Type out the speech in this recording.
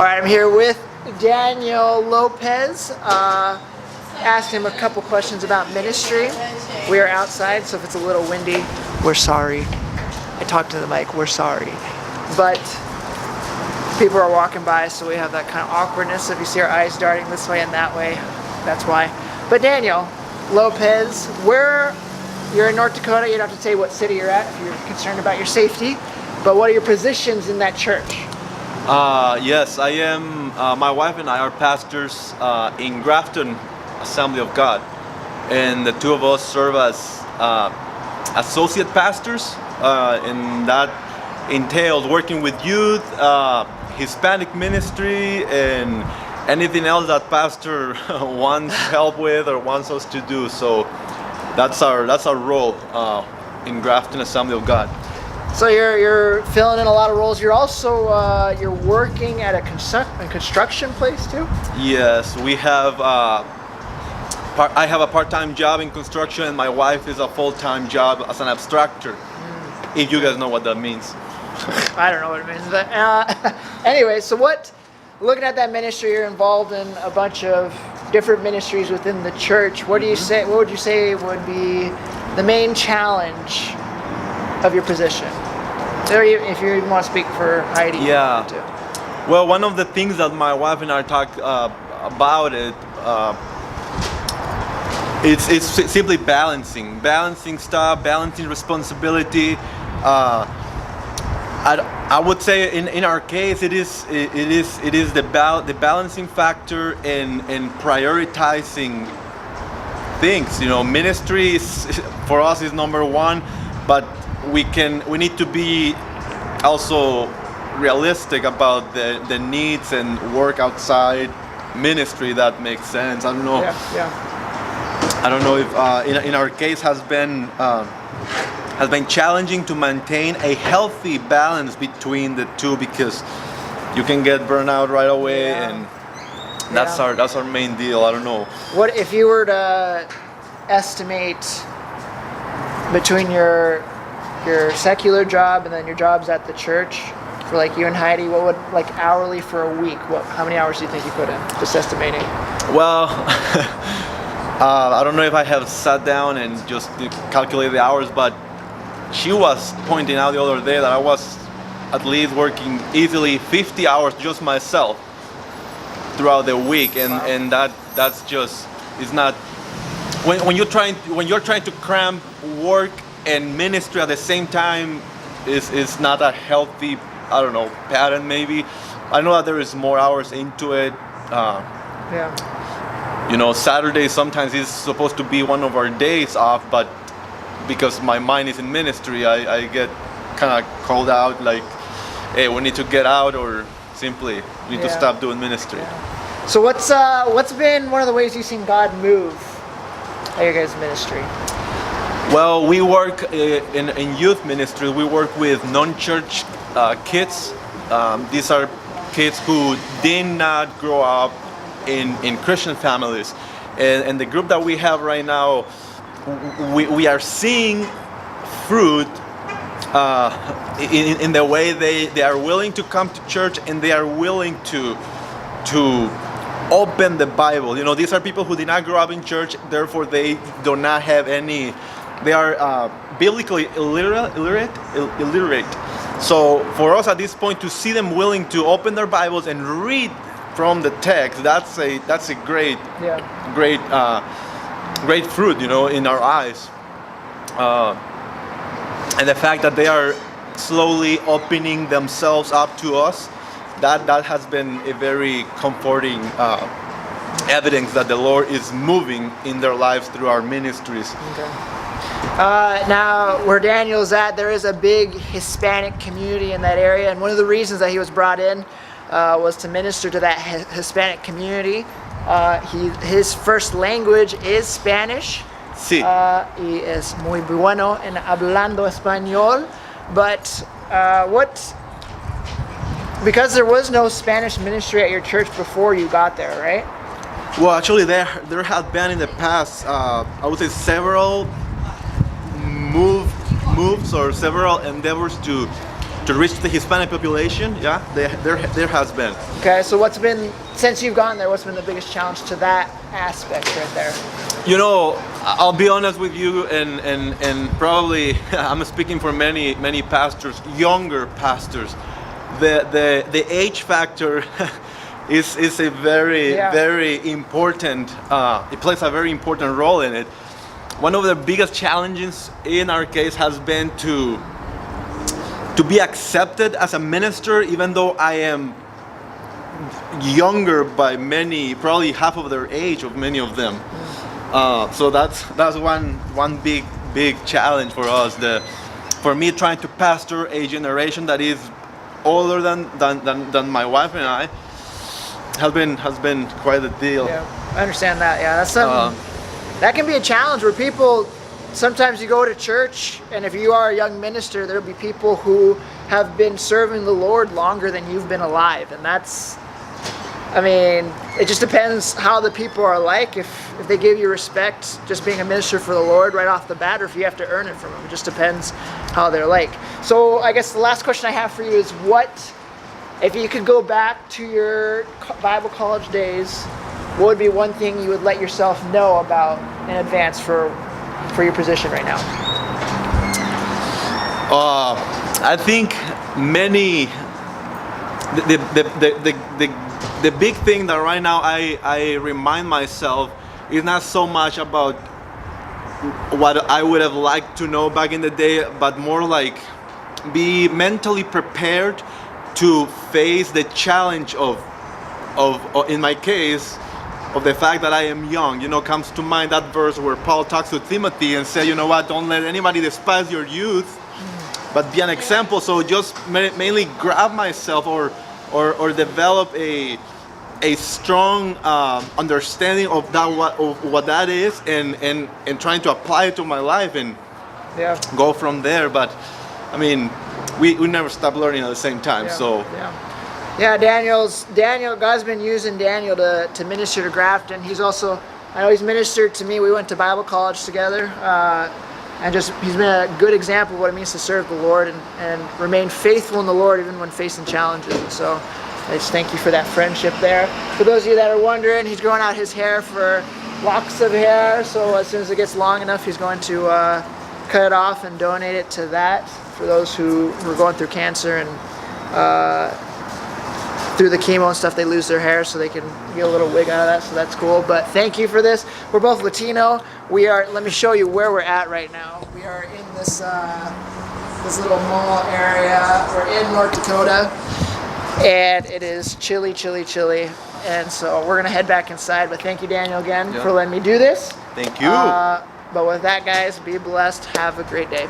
All right, I'm here with Daniel Lopez. Asked him a couple questions about ministry. We are outside, so if it's a little windy, we're sorry. I talked to the mic, we're sorry. But people are walking by, so we have that kind of awkwardness. If you see our eyes darting this way and that way, that's why. But Daniel Lopez, you're in North Dakota. You don't have to say what city you're at if you're concerned about your safety. But what are your positions in that church? Yes, I am. My wife and I are pastors in Grafton Assembly of God, and the two of us serve as associate pastors, and that entails working with youth, Hispanic ministry, and anything else that pastor wants help with or wants us to do. So that's our role in Grafton Assembly of God. So you're filling in a lot of roles. You're also you're working at a construction place too? Yes, we have. I have a part-time job in construction, and my wife is a full-time job as an abstractor. If you guys know what that means. I don't know what it means, but anyway. So looking at that ministry, you're involved in a bunch of different ministries within the church. What do you say? What would you say would be the main challenge of your position? Or if you even want to speak for Heidi. Yeah. Well, one of the things that my wife and I talk about it's simply balancing stuff, balancing responsibility. I would say in our case it is the balancing factor in prioritizing things. You know, ministry for us is number one, but we need to be also realistic about the needs and work outside ministry. That makes sense. I don't know. Yeah. I don't know if in our case has been challenging to maintain a healthy balance between the two, because you can get burned out right away, and that's our main deal. I don't know. What if you were to estimate between your secular job and then your jobs at the church, for like you and Heidi, what would, like, hourly for a week, how many hours do you think you put in? Just estimating. Well, I don't know if I have sat down and just calculated the hours, but she was pointing out the other day that I was at least working easily 50 hours just myself throughout the week, and that's just, it's not, when you're trying to cram work and ministry at the same time, is not a healthy, I don't know, pattern. Maybe I know that there is more hours into it. You know, Saturday sometimes is supposed to be one of our days off, but because my mind is in ministry, I get kind of called out, like, hey, we need to get out, or simply we need to stop doing ministry. Yeah. So what's been one of the ways you've seen God move at your guys' ministry? Well, we work in youth ministry. We work with non-church kids. These are kids who did not grow up in Christian families, and the group that we have right now, we are seeing fruit in the way they are willing to come to church, and they are willing to open the Bible. You know, these are people who did not grow up in church, therefore they do not have any. They are biblically illiterate. So for us at this point to see them willing to open their Bibles and read from the text, that's a great fruit, you know, in our eyes. And the fact that they are slowly opening themselves up to us, that has been a very comforting evidence that the Lord is moving in their lives through our ministries. Okay. Now, where Daniel's at, there is a big Hispanic community in that area, and one of the reasons that he was brought in was to minister to that Hispanic community. His first language is Spanish. Sí. Y es muy bueno en hablando español. But because there was no Spanish ministry at your church before you got there, right? Well, actually, there have been in the past, I would say, several moves or several endeavors to to reach the Hispanic population. Yeah, there has been. Okay, so what's been, since you've gone there, what's been the biggest challenge to that aspect right there? You know, I'll be honest with you, and probably I'm speaking for many pastors, younger pastors. The age factor is a very important. It plays a very important role in it. One of the biggest challenges in our case has been to be accepted as a minister, even though I am younger by many, probably half of their age of many of them. So that's one big challenge for us. For me, trying to pastor a generation that is older than my wife and I has been quite a deal. Yeah, I understand that. Yeah, that's something that can be a challenge where people, sometimes you go to church, and if you are a young minister, there'll be people who have been serving the Lord longer than you've been alive, and that's, I mean, it just depends how the people are like. If they give you respect just being a minister for the Lord right off the bat, or if you have to earn it from them. It just depends how they're like. So I guess the last question I have for you is, what, if you could go back to your Bible college days, what would be one thing you would let yourself know about in advance for your position right now? I think the big thing that right now I remind myself is not so much about what I would have liked to know back in the day, but more like be mentally prepared to face the challenge of in my case, of the fact that I am young. You know, comes to mind that verse where Paul talks to Timothy and says, you know what, don't let anybody despise your youth, but be an example. So just mainly grab myself or develop a strong understanding of that what that is, and trying to apply it to my life and go from there. But I mean, we never stop learning at the same time. Daniel, God's been using Daniel to minister to Grafton. He's also, I know he's ministered to me. We went to Bible college together, and he's been a good example of what it means to serve the Lord and remain faithful in the Lord even when facing challenges. And so I just thank you for that friendship there. For those of you that are wondering, he's growing out his hair for locks of hair. So as soon as it gets long enough, he's going to cut it off and donate it to that for those who are going through cancer and through the chemo and stuff, they lose their hair, so they can get a little wig out of that, so that's cool. But thank you for this. We're both Latino. Let me show you where we're at right now. We are in this little mall area. We're in North Dakota, and it is chilly. And so we're gonna head back inside, but thank you, Daniel, again for letting me do this. Thank you. But with that, guys, be blessed. Have a great day.